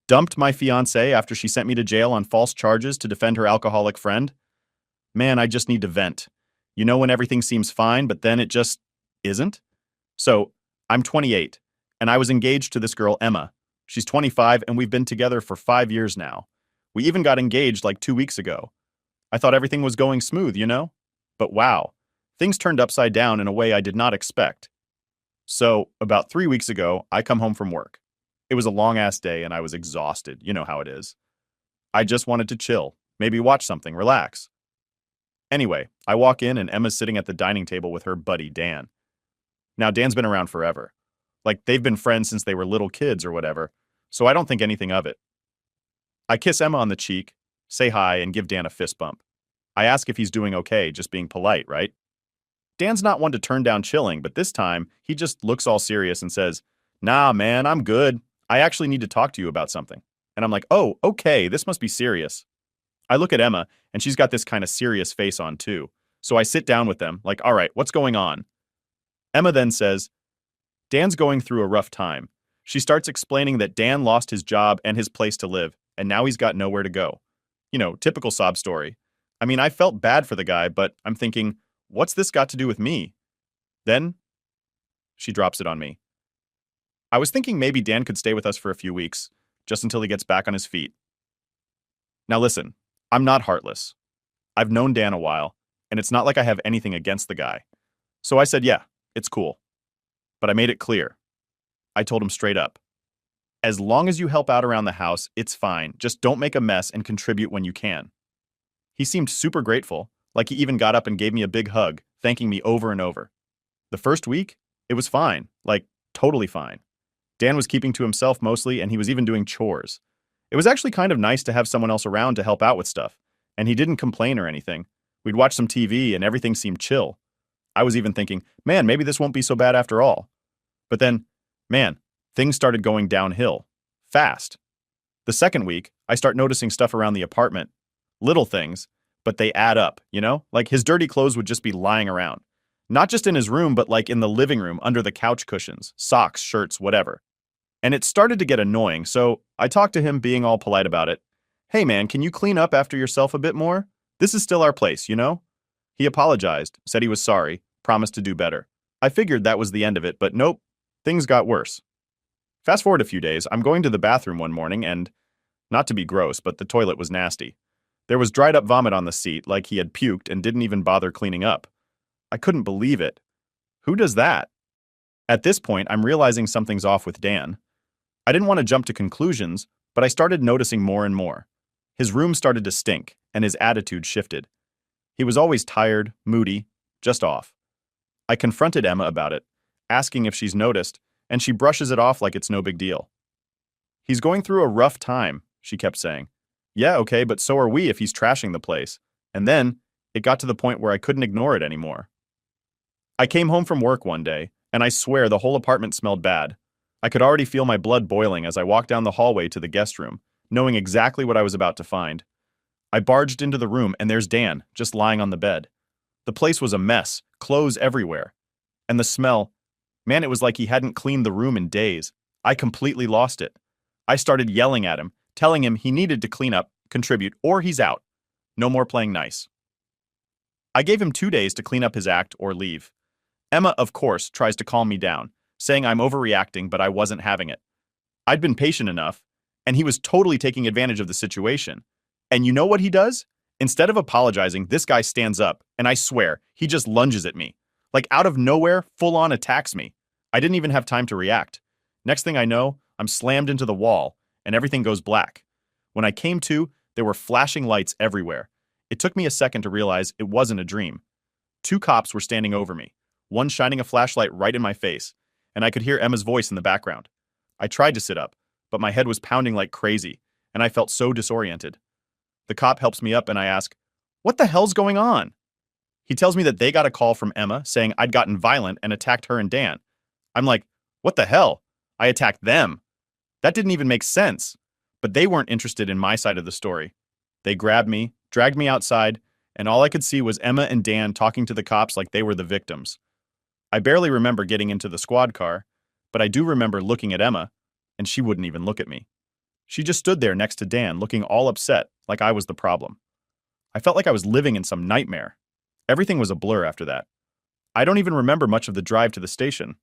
Dumped my fiancée after she sent me to jail on false charges to defend her alcoholic friend. Man, I just need to vent. You know when everything seems fine, but then it just isn't? So, I'm 28, and I was engaged to this girl, Emma. She's 25, and we've been together for 5 years now. We even got engaged like 2 weeks ago. I thought everything was going smooth, you know? But wow, things turned upside down in a way I did not expect. So, about 3 weeks ago, I come home from work. It was a long-ass day, and I was exhausted. You know how it is. I just wanted to chill, maybe watch something, relax. Anyway, I walk in, and Emma's sitting at the dining table with her buddy, Dan. Now, Dan's been around forever. Like, they've been friends since they were little kids or whatever, so I don't think anything of it. I kiss Emma on the cheek, say hi, and give Dan a fist bump. I ask if he's doing okay, just being polite, right? Dan's not one to turn down chilling, but this time, he just looks all serious and says, "Nah, man, I'm good. I actually need to talk to you about something." And I'm like, "Oh, okay, this must be serious." I look at Emma, and she's got this kind of serious face on too. So I sit down with them, like, "All right, what's going on?" Emma then says, "Dan's going through a rough time." She starts explaining that Dan lost his job and his place to live, and now he's got nowhere to go. You know, typical sob story. I mean, I felt bad for the guy, but I'm thinking, what's this got to do with me? Then she drops it on me. "I was thinking maybe Dan could stay with us for a few weeks, just until he gets back on his feet." Now listen, I'm not heartless. I've known Dan a while, and it's not like I have anything against the guy. So I said, yeah, it's cool. But I made it clear. I told him straight up, as long as you help out around the house, it's fine. Just don't make a mess and contribute when you can. He seemed super grateful, like he even got up and gave me a big hug, thanking me over and over. The first week, it was fine, like totally fine. Dan was keeping to himself mostly, and he was even doing chores. It was actually kind of nice to have someone else around to help out with stuff, and he didn't complain or anything. We'd watch some TV, and everything seemed chill. I was even thinking, man, maybe this won't be so bad after all. But then, man, things started going downhill. Fast. The second week, I start noticing stuff around the apartment. Little things, but they add up, you know? Like his dirty clothes would just be lying around. Not just in his room, but like in the living room, under the couch cushions, socks, shirts, whatever. And it started to get annoying, so I talked to him, being all polite about it. "Hey man, can you clean up after yourself a bit more? This is still our place, you know?" He apologized, said he was sorry, promised to do better. I figured that was the end of it, but nope, things got worse. Fast forward a few days, I'm going to the bathroom one morning and, not to be gross, but the toilet was nasty. There was dried up vomit on the seat, like he had puked and didn't even bother cleaning up. I couldn't believe it. Who does that? At this point, I'm realizing something's off with Dan. I didn't want to jump to conclusions, but I started noticing more and more. His room started to stink, and his attitude shifted. He was always tired, moody, just off. I confronted Emma about it, asking if she's noticed, and she brushes it off like it's no big deal. "He's going through a rough time," she kept saying. "Yeah, okay, but so are we if he's trashing the place." And then, it got to the point where I couldn't ignore it anymore. I came home from work one day, and I swear the whole apartment smelled bad. I could already feel my blood boiling as I walked down the hallway to the guest room, knowing exactly what I was about to find. I barged into the room, and there's Dan, just lying on the bed. The place was a mess, clothes everywhere. And the smell, man, it was like he hadn't cleaned the room in days. I completely lost it. I started yelling at him, telling him he needed to clean up, contribute, or he's out. No more playing nice. I gave him 2 days to clean up his act or leave. Emma, of course, tries to calm me down, saying I'm overreacting, but I wasn't having it. I'd been patient enough, and he was totally taking advantage of the situation. And you know what he does? Instead of apologizing, this guy stands up, and I swear, he just lunges at me. Like out of nowhere, full-on attacks me. I didn't even have time to react. Next thing I know, I'm slammed into the wall, and everything goes black. When I came to, there were flashing lights everywhere. It took me a second to realize it wasn't a dream. 2 cops were standing over me, one shining a flashlight right in my face, and I could hear Emma's voice in the background. I tried to sit up, but my head was pounding like crazy, and I felt so disoriented. The cop helps me up, and I ask, "What the hell's going on?" He tells me that they got a call from Emma saying I'd gotten violent and attacked her and Dan. I'm like, what the hell? I attacked them. That didn't even make sense. But they weren't interested in my side of the story. They grabbed me, dragged me outside, and all I could see was Emma and Dan talking to the cops like they were the victims. I barely remember getting into the squad car, but I do remember looking at Emma, and she wouldn't even look at me. She just stood there next to Dan, looking all upset, like I was the problem. I felt like I was living in some nightmare. Everything was a blur after that. I don't even remember much of the drive to the station.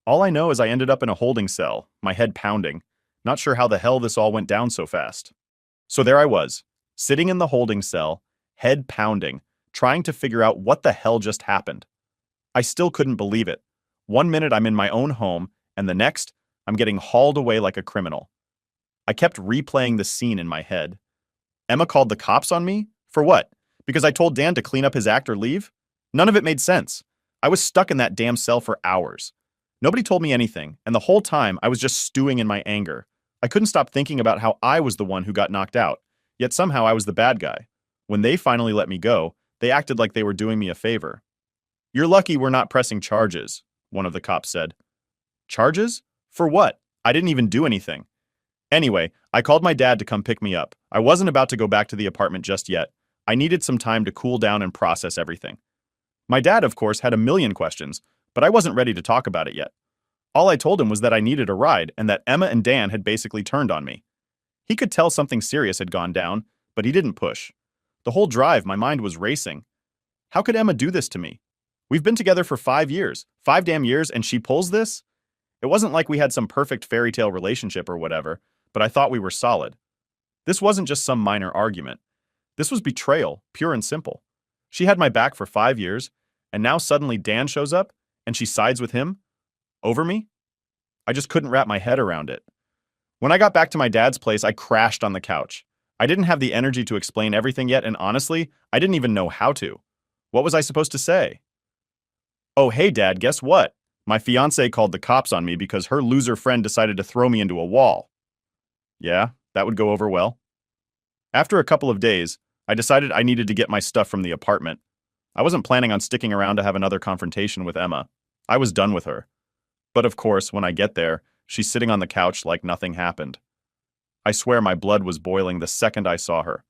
All I know is I ended up in a holding cell, my head pounding, not sure how the hell this all went down so fast. So there I was, sitting in the holding cell, head pounding, trying to figure out what the hell just happened. I still couldn't believe it. One minute I'm in my own home, and the next, I'm getting hauled away like a criminal. I kept replaying the scene in my head. Emma called the cops on me? For what? Because I told Dan to clean up his act or leave? None of it made sense. I was stuck in that damn cell for hours. Nobody told me anything, and the whole time I was just stewing in my anger. I couldn't stop thinking about how I was the one who got knocked out, yet somehow I was the bad guy. When they finally let me go, they acted like they were doing me a favor. "You're lucky we're not pressing charges," one of the cops said. Charges? For what? I didn't even do anything. Anyway, I called my dad to come pick me up. I wasn't about to go back to the apartment just yet. I needed some time to cool down and process everything. My dad, of course, had a million questions, but I wasn't ready to talk about it yet. All I told him was that I needed a ride and that Emma and Dan had basically turned on me. He could tell something serious had gone down, but he didn't push. The whole drive, my mind was racing. How could Emma do this to me? We've been together for 5 years, 5 damn years, and she pulls this? It wasn't like we had some perfect fairy tale relationship or whatever, but I thought we were solid. This wasn't just some minor argument. This was betrayal, pure and simple. She had my back for 5 years, and now suddenly Dan shows up, and she sides with him? Over me? I just couldn't wrap my head around it. When I got back to my dad's place, I crashed on the couch. I didn't have the energy to explain everything yet, and honestly, I didn't even know how to. What was I supposed to say? "Oh, hey, Dad, guess what? My fiancée called the cops on me because her loser friend decided to throw me into a wall." Yeah, that would go over well. After a couple of days, I decided I needed to get my stuff from the apartment. I wasn't planning on sticking around to have another confrontation with Emma. I was done with her. But of course, when I get there, she's sitting on the couch like nothing happened. I swear my blood was boiling the second I saw her.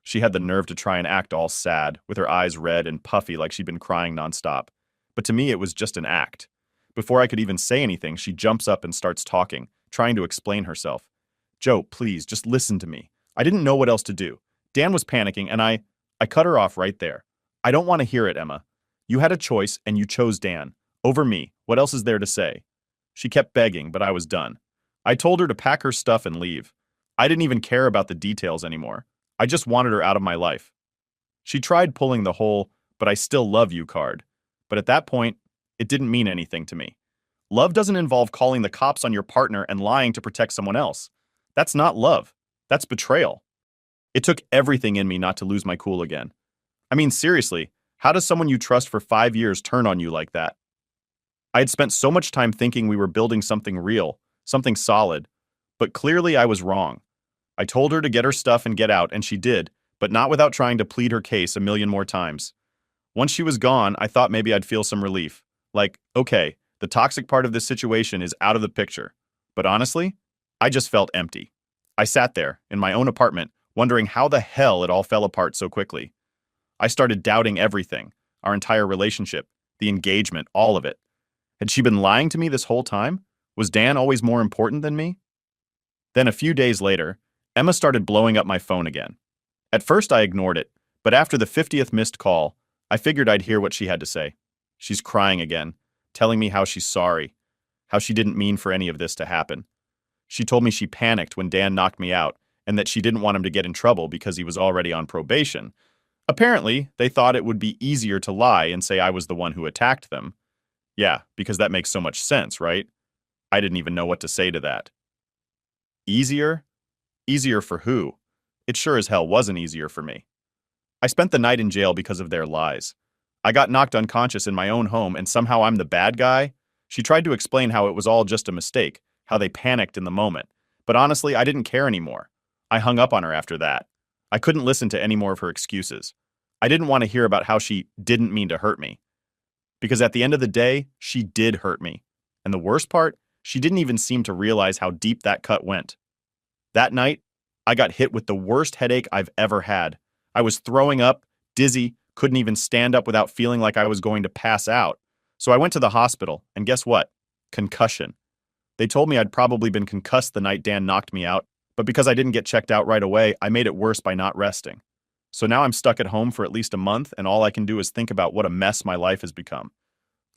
She had the nerve to try and act all sad, with her eyes red and puffy like she'd been crying nonstop. But to me, it was just an act. Before I could even say anything, she jumps up and starts talking, trying to explain herself. "Joe, please, just listen to me. I didn't know what else to do. Dan was panicking, and I cut her off right there. I don't want to hear it, Emma. You had a choice, and you chose Dan. Over me. What else is there to say?" She kept begging, but I was done. I told her to pack her stuff and leave. I didn't even care about the details anymore. I just wanted her out of my life. She tried pulling the whole, "but I still love you" card. But at that point, it didn't mean anything to me. Love doesn't involve calling the cops on your partner and lying to protect someone else. That's not love. That's betrayal. It took everything in me not to lose my cool again. I mean, seriously, how does someone you trust for 5 years turn on you like that? I had spent so much time thinking we were building something real, something solid, but clearly I was wrong. I told her to get her stuff and get out, and she did, but not without trying to plead her case a million more times. Once she was gone, I thought maybe I'd feel some relief. Like, okay, the toxic part of this situation is out of the picture. But honestly, I just felt empty. I sat there, in my own apartment, wondering how the hell it all fell apart so quickly. I started doubting everything, our entire relationship, the engagement, all of it. Had she been lying to me this whole time? Was Dan always more important than me? Then a few days later, Emma started blowing up my phone again. At first I ignored it, but after the 50th missed call, I figured I'd hear what she had to say. She's crying again, telling me how she's sorry, how she didn't mean for any of this to happen. She told me she panicked when Dan knocked me out and that she didn't want him to get in trouble because he was already on probation. Apparently, they thought it would be easier to lie and say I was the one who attacked them. Yeah, because that makes so much sense, right? I didn't even know what to say to that. Easier? Easier for who? It sure as hell wasn't easier for me. I spent the night in jail because of their lies. I got knocked unconscious in my own home and somehow I'm the bad guy? She tried to explain how it was all just a mistake, how they panicked in the moment. But honestly, I didn't care anymore. I hung up on her after that. I couldn't listen to any more of her excuses. I didn't want to hear about how she didn't mean to hurt me. Because at the end of the day, she did hurt me. And the worst part, she didn't even seem to realize how deep that cut went. That night, I got hit with the worst headache I've ever had. I was throwing up, dizzy, couldn't even stand up without feeling like I was going to pass out. So I went to the hospital, and guess what? Concussion. They told me I'd probably been concussed the night Dan knocked me out, But because I didn't get checked out right away, I made it worse by not resting. So now I'm stuck at home for at least a month, and all I can do is think about what a mess my life has become.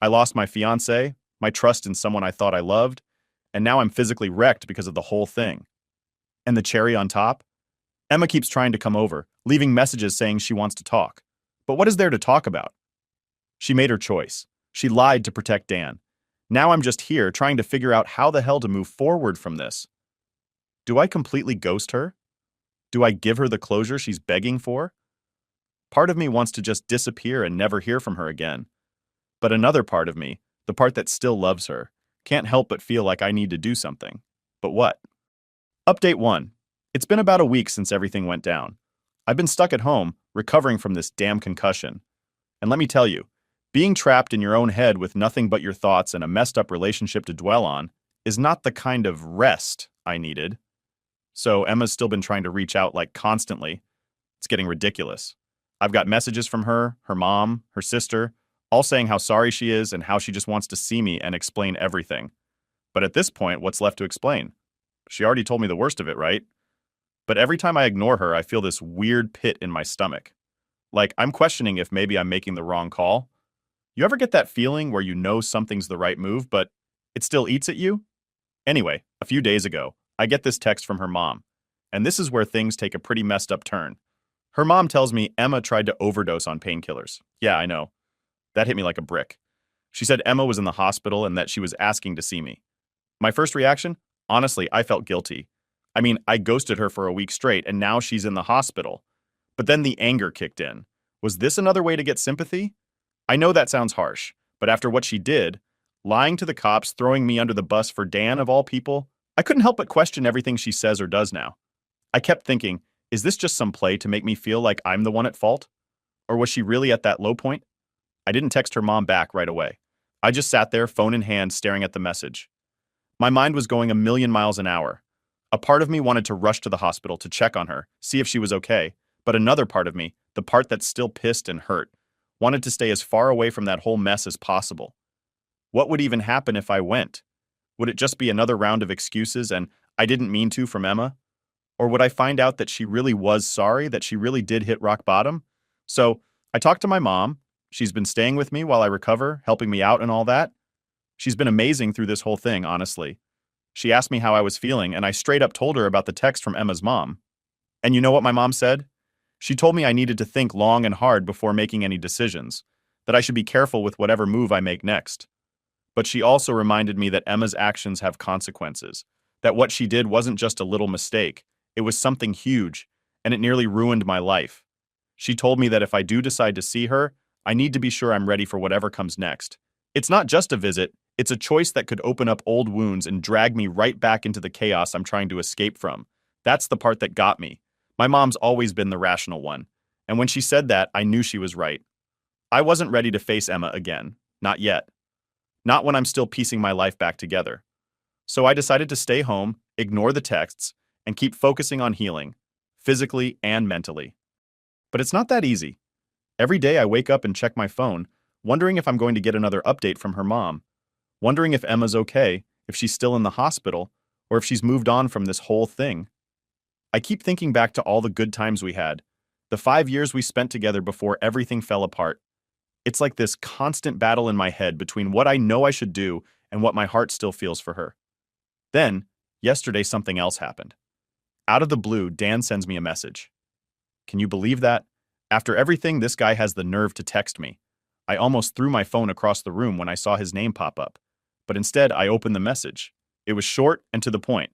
I lost my fiancée, my trust in someone I thought I loved, and now I'm physically wrecked because of the whole thing. And the cherry on top? Emma keeps trying to come over, leaving messages saying she wants to talk. But what is there to talk about? She made her choice. She lied to protect Dan. Now I'm just here trying to figure out how the hell to move forward from this. Do I completely ghost her? Do I give her the closure she's begging for? Part of me wants to just disappear and never hear from her again. But another part of me, the part that still loves her, can't help but feel like I need to do something. But what? Update 1. It's been about a week since everything went down. I've been stuck at home, recovering from this damn concussion. And let me tell you, being trapped in your own head with nothing but your thoughts and a messed up relationship to dwell on is not the kind of rest I needed. So Emma's still been trying to reach out like constantly. It's getting ridiculous. I've got messages from her mom, her sister, all saying how sorry she is and how she just wants to see me and explain everything. But at this point, what's left to explain? She already told me the worst of it, right? But every time I ignore her, I feel this weird pit in my stomach. Like I'm questioning if maybe I'm making the wrong call. You ever get that feeling where you know something's the right move, but it still eats at you? Anyway, a few days ago, I get this text from her mom. And this is where things take a pretty messed up turn. Her mom tells me Emma tried to overdose on painkillers. Yeah, I know. That hit me like a brick. She said Emma was in the hospital and that she was asking to see me. My first reaction? Honestly, I felt guilty. I mean, I ghosted her for a week straight and now she's in the hospital. But then the anger kicked in. Was this another way to get sympathy? I know that sounds harsh, but after what she did, lying to the cops, throwing me under the bus for Dan of all people, I couldn't help but question everything she says or does now. I kept thinking, is this just some play to make me feel like I'm the one at fault? Or was she really at that low point? I didn't text her mom back right away. I just sat there, phone in hand, staring at the message. My mind was going a million miles an hour. A part of me wanted to rush to the hospital to check on her, see if she was okay, but another part of me, the part that's still pissed and hurt, wanted to stay as far away from that whole mess as possible. What would even happen if I went? Would it just be another round of excuses and I didn't mean to from Emma? Or would I find out that she really was sorry, that she really did hit rock bottom? So I talked to my mom. She's been staying with me while I recover, helping me out and all that. She's been amazing through this whole thing, honestly. She asked me how I was feeling, and I straight up told her about the text from Emma's mom. And you know what my mom said? She told me I needed to think long and hard before making any decisions, that I should be careful with whatever move I make next. But she also reminded me that Emma's actions have consequences, that what she did wasn't just a little mistake, it was something huge, and it nearly ruined my life. She told me that if I do decide to see her, I need to be sure I'm ready for whatever comes next. It's not just a visit, it's a choice that could open up old wounds and drag me right back into the chaos I'm trying to escape from. That's the part that got me. My mom's always been the rational one, and when she said that, I knew she was right. I wasn't ready to face Emma again. Not yet. Not when I'm still piecing my life back together. So I decided to stay home, ignore the texts, and keep focusing on healing, physically and mentally. But it's not that easy. Every day I wake up and check my phone, wondering if I'm going to get another update from her mom, wondering if Emma's okay, if she's still in the hospital, or if she's moved on from this whole thing. I keep thinking back to all the good times we had, the 5 years we spent together before everything fell apart. It's like this constant battle in my head between what I know I should do and what my heart still feels for her. Then, yesterday something else happened. Out of the blue, Dan sends me a message. Can you believe that? After everything, this guy has the nerve to text me. I almost threw my phone across the room when I saw his name pop up. But instead, I opened the message. It was short and to the point.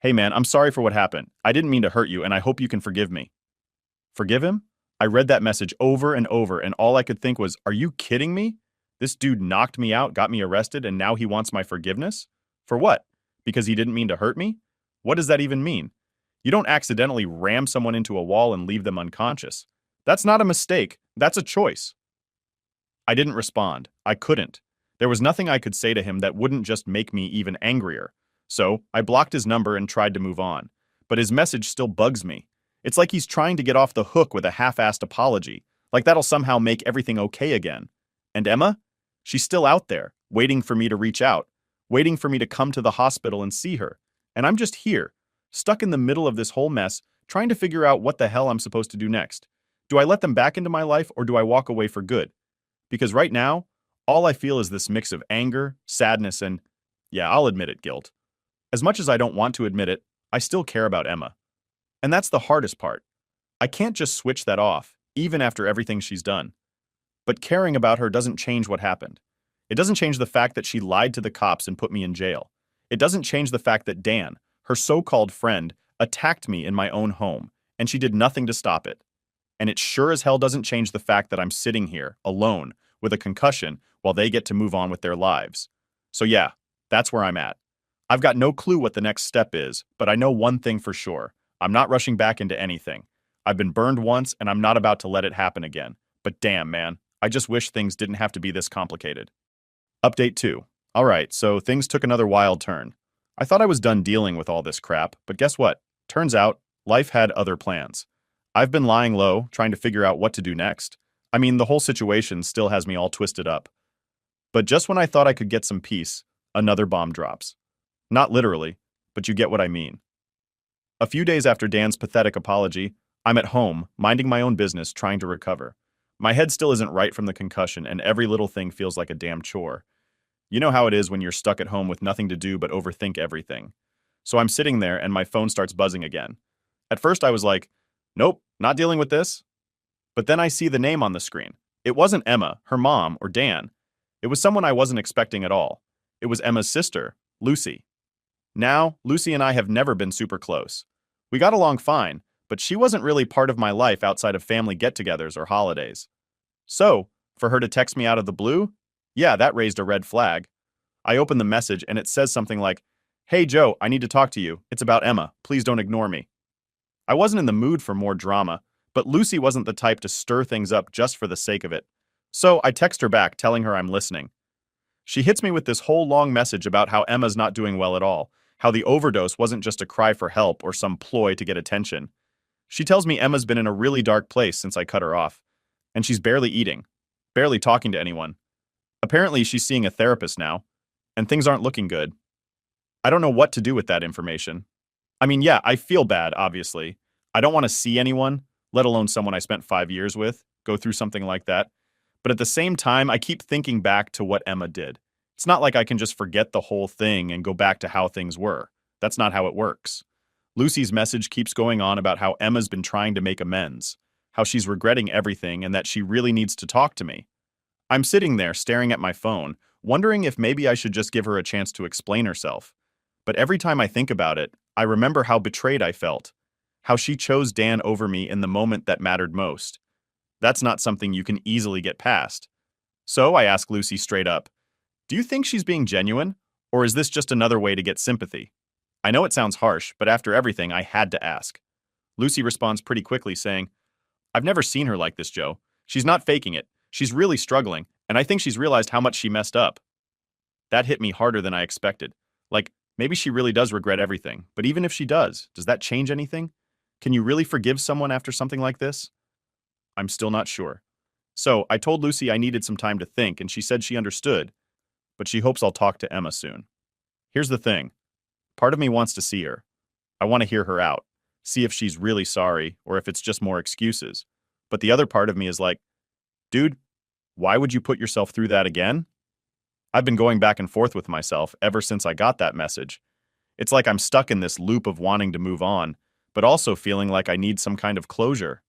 Hey man, I'm sorry for what happened. I didn't mean to hurt you, and I hope you can forgive me. Forgive him? I read that message over and over, and all I could think was, are you kidding me? This dude knocked me out, got me arrested, and now he wants my forgiveness? For what? Because he didn't mean to hurt me? What does that even mean? You don't accidentally ram someone into a wall and leave them unconscious. That's not a mistake. That's a choice. I didn't respond. I couldn't. There was nothing I could say to him that wouldn't just make me even angrier. So I blocked his number and tried to move on. But his message still bugs me. It's like he's trying to get off the hook with a half-assed apology, like that'll somehow make everything okay again. And Emma? She's still out there, waiting for me to reach out, waiting for me to come to the hospital and see her. And I'm just here, stuck in the middle of this whole mess, trying to figure out what the hell I'm supposed to do next. Do I let them back into my life or do I walk away for good? Because right now, all I feel is this mix of anger, sadness, and, yeah, I'll admit it, guilt. As much as I don't want to admit it, I still care about Emma. And that's the hardest part. I can't just switch that off, even after everything she's done. But caring about her doesn't change what happened. It doesn't change the fact that she lied to the cops and put me in jail. It doesn't change the fact that Dan, her so-called friend, attacked me in my own home, and she did nothing to stop it. And it sure as hell doesn't change the fact that I'm sitting here, alone, with a concussion, while they get to move on with their lives. So yeah, that's where I'm at. I've got no clue what the next step is, but I know one thing for sure. I'm not rushing back into anything. I've been burned once, and I'm not about to let it happen again. But damn, man, I just wish things didn't have to be this complicated. Update 2. Alright, so things took another wild turn. I thought I was done dealing with all this crap, but guess what? Turns out, life had other plans. I've been lying low, trying to figure out what to do next. I mean, the whole situation still has me all twisted up. But just when I thought I could get some peace, another bomb drops. Not literally, but you get what I mean. A few days after Dan's pathetic apology, I'm at home, minding my own business, trying to recover. My head still isn't right from the concussion, and every little thing feels like a damn chore. You know how it is when you're stuck at home with nothing to do but overthink everything. So I'm sitting there and my phone starts buzzing again. At first I was like, nope, not dealing with this. But then I see the name on the screen. It wasn't Emma, her mom, or Dan. It was someone I wasn't expecting at all. It was Emma's sister, Lucy. Now, Lucy and I have never been super close. We got along fine, but she wasn't really part of my life outside of family get-togethers or holidays. So, for her to text me out of the blue? Yeah, that raised a red flag. I open the message and it says something like, "Hey Joe, I need to talk to you. It's about Emma. Please don't ignore me." I wasn't in the mood for more drama, but Lucy wasn't the type to stir things up just for the sake of it. So I text her back telling her I'm listening. She hits me with this whole long message about how Emma's not doing well at all, how the overdose wasn't just a cry for help or some ploy to get attention. She tells me Emma's been in a really dark place since I cut her off, and she's barely eating, barely talking to anyone. Apparently she's seeing a therapist now, and things aren't looking good. I don't know what to do with that information. I mean, yeah, I feel bad, obviously. I don't want to see anyone, let alone someone I spent 5 years with, go through something like that. But at the same time, I keep thinking back to what Emma did. It's not like I can just forget the whole thing and go back to how things were. That's not how it works. Lucy's message keeps going on about how Emma's been trying to make amends, how she's regretting everything and that she really needs to talk to me. I'm sitting there staring at my phone, wondering if maybe I should just give her a chance to explain herself. But every time I think about it, I remember how betrayed I felt, how she chose Dan over me in the moment that mattered most. That's not something you can easily get past. So I ask Lucy straight up, "Do you think she's being genuine, or is this just another way to get sympathy?" I know it sounds harsh, but after everything, I had to ask. Lucy responds pretty quickly saying, "I've never seen her like this, Joe. She's not faking it. She's really struggling, and I think she's realized how much she messed up." That hit me harder than I expected. Like, maybe she really does regret everything, but even if she does that change anything? Can you really forgive someone after something like this? I'm still not sure. So I told Lucy I needed some time to think, and she said she understood, but she hopes I'll talk to Emma soon. Here's the thing. Part of me wants to see her. I want to hear her out, see if she's really sorry or if it's just more excuses. But the other part of me is like, dude, why would you put yourself through that again? I've been going back and forth with myself ever since I got that message. It's like I'm stuck in this loop of wanting to move on, but also feeling like I need some kind of closure.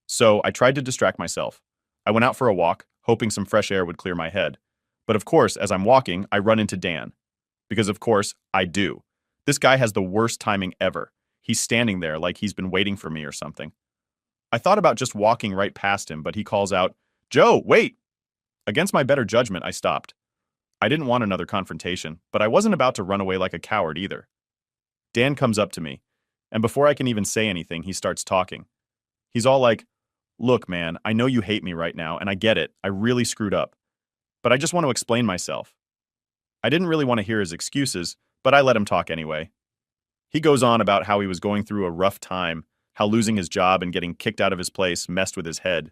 So I tried to distract myself. I went out for a walk, hoping some fresh air would clear my head. But of course, as I'm walking, I run into Dan. Because of course, I do. This guy has the worst timing ever. He's standing there like he's been waiting for me or something. I thought about just walking right past him, but he calls out, "Joe, wait!" Against my better judgment, I stopped. I didn't want another confrontation, but I wasn't about to run away like a coward either. Dan comes up to me, and before I can even say anything, he starts talking. He's all like, "Look, man, I know you hate me right now, and I get it. I really screwed up. But I just want to explain myself." I didn't really want to hear his excuses, but I let him talk anyway. He goes on about how he was going through a rough time, how losing his job and getting kicked out of his place messed with his head.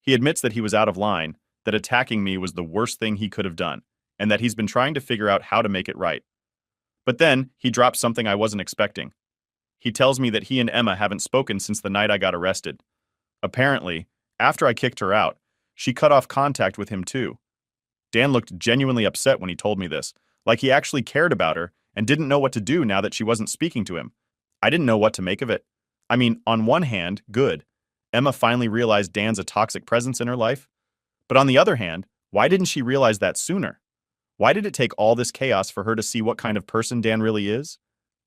He admits that he was out of line, that attacking me was the worst thing he could have done, and that he's been trying to figure out how to make it right. But then, he drops something I wasn't expecting. He tells me that he and Emma haven't spoken since the night I got arrested. Apparently, after I kicked her out, she cut off contact with him too. Dan looked genuinely upset when he told me this, like he actually cared about her and didn't know what to do now that she wasn't speaking to him. I didn't know what to make of it. I mean, on one hand, good. Emma finally realized Dan's a toxic presence in her life. But on the other hand, why didn't she realize that sooner? Why did it take all this chaos for her to see what kind of person Dan really is?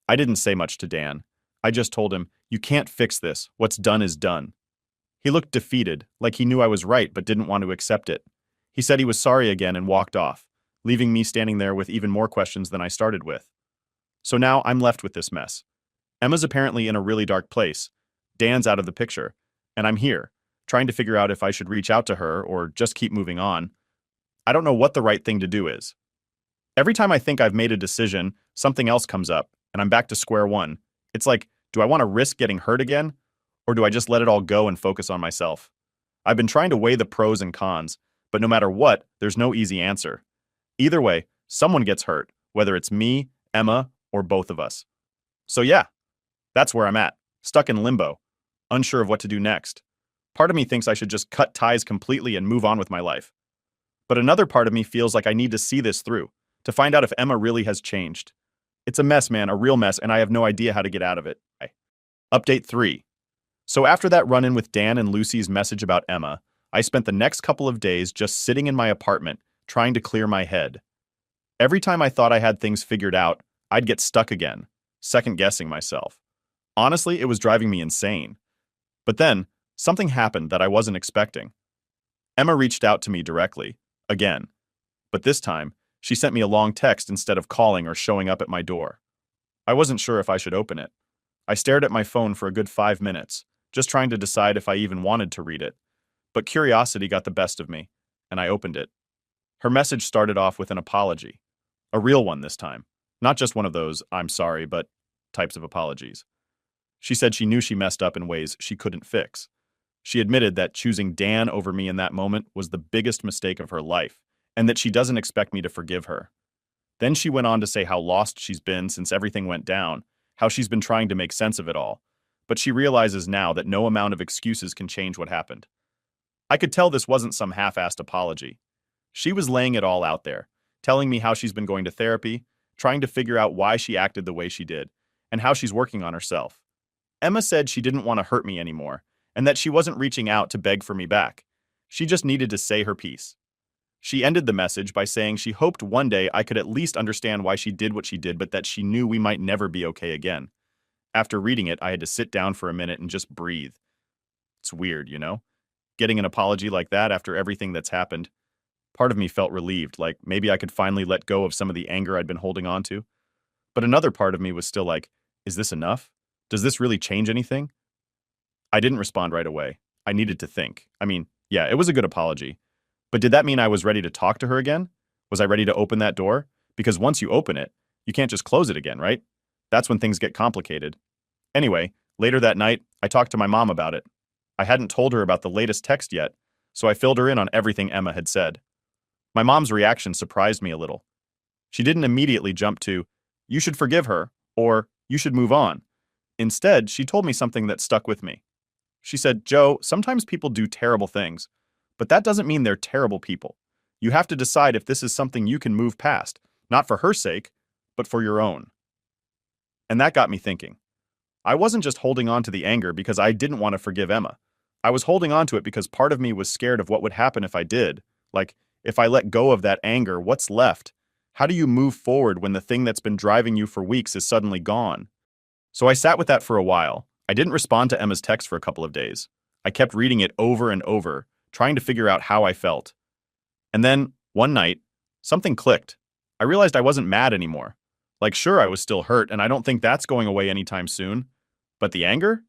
I didn't say much to Dan. I just told him, "You can't fix this. What's done is done." He looked defeated, like he knew I was right but didn't want to accept it. He said he was sorry again and walked off, leaving me standing there with even more questions than I started with. So now I'm left with this mess. Emma's apparently in a really dark place. Dan's out of the picture, and I'm here, trying to figure out if I should reach out to her or just keep moving on. I don't know what the right thing to do is. Every time I think I've made a decision, something else comes up, and I'm back to square one. It's like, do I want to risk getting hurt again? Or do I just let it all go and focus on myself? I've been trying to weigh the pros and cons, but no matter what, there's no easy answer. Either way, someone gets hurt, whether it's me, Emma, or both of us. So yeah, that's where I'm at, stuck in limbo, unsure of what to do next. Part of me thinks I should just cut ties completely and move on with my life. But another part of me feels like I need to see this through, to find out if Emma really has changed. It's a mess, man, a real mess, and I have no idea how to get out of it. Update 3. So after that run-in with Dan and Lucy's message about Emma, I spent the next couple of days just sitting in my apartment, trying to clear my head. Every time I thought I had things figured out, I'd get stuck again, second-guessing myself. Honestly, it was driving me insane. But then, something happened that I wasn't expecting. Emma reached out to me directly, again. But this time, she sent me a long text instead of calling or showing up at my door. I wasn't sure if I should open it. I stared at my phone for a good 5 minutes, just trying to decide if I even wanted to read it. But curiosity got the best of me, and I opened it. Her message started off with an apology. A real one this time. Not just one of those, "I'm sorry, but" types of apologies. She said she knew she messed up in ways she couldn't fix. She admitted that choosing Dan over me in that moment was the biggest mistake of her life, and that she doesn't expect me to forgive her. Then she went on to say how lost she's been since everything went down, how she's been trying to make sense of it all, but she realizes now that no amount of excuses can change what happened. I could tell this wasn't some half-assed apology. She was laying it all out there, telling me how she's been going to therapy, trying to figure out why she acted the way she did, and how she's working on herself. Emma said she didn't want to hurt me anymore, and that she wasn't reaching out to beg for me back. She just needed to say her piece. She ended the message by saying she hoped one day I could at least understand why she did what she did, but that she knew we might never be okay again. After reading it, I had to sit down for a minute and just breathe. It's weird, you know? Getting an apology like that after everything that's happened. Part of me felt relieved, like maybe I could finally let go of some of the anger I'd been holding on to. But another part of me was still like, is this enough? Does this really change anything? I didn't respond right away. I needed to think. I mean, yeah, it was a good apology. But did that mean I was ready to talk to her again? Was I ready to open that door? Because once you open it, you can't just close it again, right? That's when things get complicated. Anyway, later that night, I talked to my mom about it. I hadn't told her about the latest text yet, so I filled her in on everything Emma had said. My mom's reaction surprised me a little. She didn't immediately jump to, "You should forgive her," or "You should move on." Instead, she told me something that stuck with me. She said, "Joe, sometimes people do terrible things, but that doesn't mean they're terrible people. You have to decide if this is something you can move past, not for her sake, but for your own." And that got me thinking. I wasn't just holding on to the anger because I didn't want to forgive Emma. I was holding on to it because part of me was scared of what would happen if I did. Like, if I let go of that anger, what's left? How do you move forward when the thing that's been driving you for weeks is suddenly gone? So I sat with that for a while. I didn't respond to Emma's text for a couple of days. I kept reading it over and over, trying to figure out how I felt. And then, one night, something clicked. I realized I wasn't mad anymore. Like, sure, I was still hurt, and I don't think that's going away anytime soon. But the anger?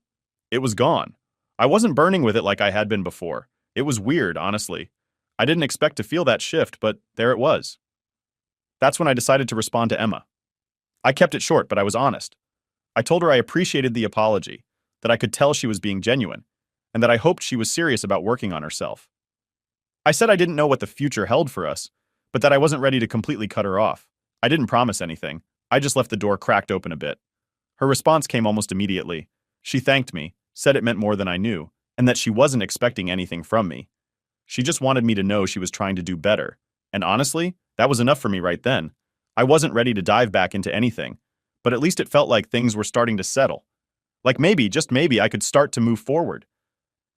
It was gone. I wasn't burning with it like I had been before. It was weird, honestly. I didn't expect to feel that shift, but there it was. That's when I decided to respond to Emma. I kept it short, but I was honest. I told her I appreciated the apology, that I could tell she was being genuine, and that I hoped she was serious about working on herself. I said I didn't know what the future held for us, but that I wasn't ready to completely cut her off. I didn't promise anything, I just left the door cracked open a bit. Her response came almost immediately. She thanked me, said it meant more than I knew, and that she wasn't expecting anything from me. She just wanted me to know she was trying to do better. And honestly, that was enough for me right then. I wasn't ready to dive back into anything, but at least it felt like things were starting to settle. Like maybe, just maybe, I could start to move forward.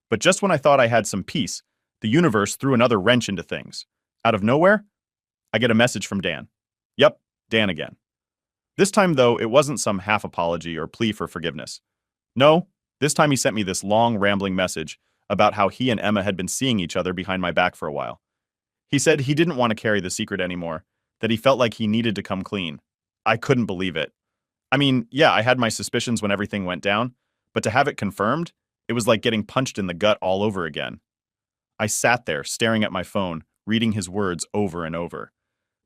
But just when I thought I had some peace, the universe threw another wrench into things. Out of nowhere, I get a message from Dan. Yep, Dan again. This time, though, it wasn't some half apology or plea for forgiveness. No, this time he sent me this long, rambling message about how he and Emma had been seeing each other behind my back for a while. He said he didn't want to carry the secret anymore, that he felt like he needed to come clean. I couldn't believe it. I mean, yeah, I had my suspicions when everything went down, but to have it confirmed, it was like getting punched in the gut all over again. I sat there, staring at my phone, reading his words over and over.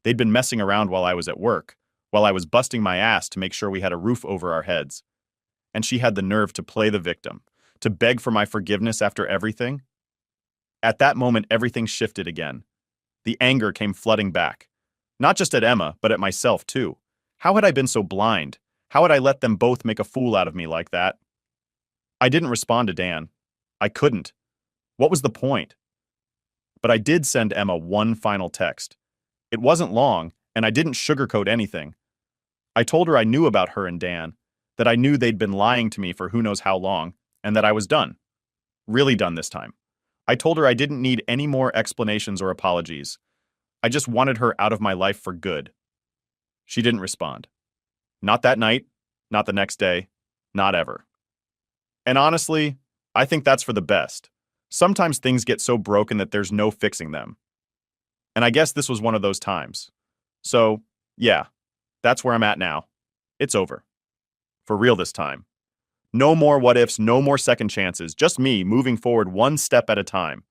They'd been messing around while I was at work, while I was busting my ass to make sure we had a roof over our heads. And she had the nerve to play the victim, to beg for my forgiveness after everything. At that moment, everything shifted again. The anger came flooding back. Not just at Emma, but at myself, too. How had I been so blind? How had I let them both make a fool out of me like that? I didn't respond to Dan. I couldn't. What was the point? But I did send Emma one final text. It wasn't long, and I didn't sugarcoat anything. I told her I knew about her and Dan, that I knew they'd been lying to me for who knows how long, and that I was done. Really done this time. I told her I didn't need any more explanations or apologies. I just wanted her out of my life for good. She didn't respond. Not that night, not the next day, not ever. And honestly, I think that's for the best. Sometimes things get so broken that there's no fixing them. And I guess this was one of those times. So, yeah, that's where I'm at now. It's over. For real this time. No more what ifs, no more second chances, just me moving forward one step at a time.